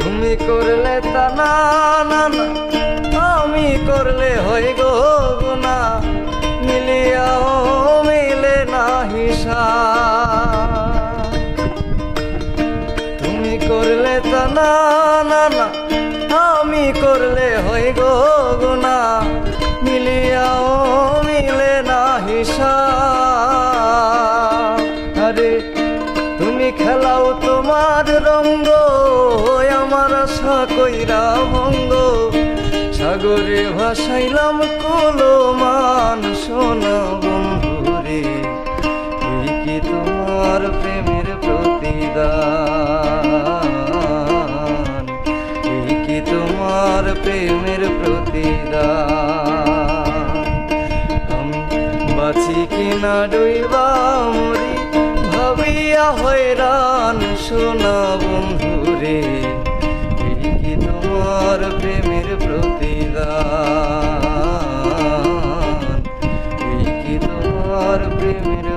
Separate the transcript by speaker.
Speaker 1: তুমি করলে তা না না না, আমি করলে হই গো গুনা, মিলিয়াও মিলে না হিসাব। তুমি করলে তা না না না, আমি করলে হই গো গুনা, মিলিয়াও মিলে না হিসাব। আরে তুমি খেলাও তোমার রঙ্গ, আমার আশা কইরা ভঙ্গ, সাগরে ভাসাইলাম কলমান সোনা বন্ধুরে। এই কি তোমার প্রেমের প্রতিদান, এই কি তোমার প্রেমের প্রতিদান। আমি বাঁচি কিনা ডুইবা মরি, ভাবিয়া হয়রান সোনা বন্ধুরে। এই কি তোমার প্রেমের প্রতিদান, এই কি তোমার প্রেমের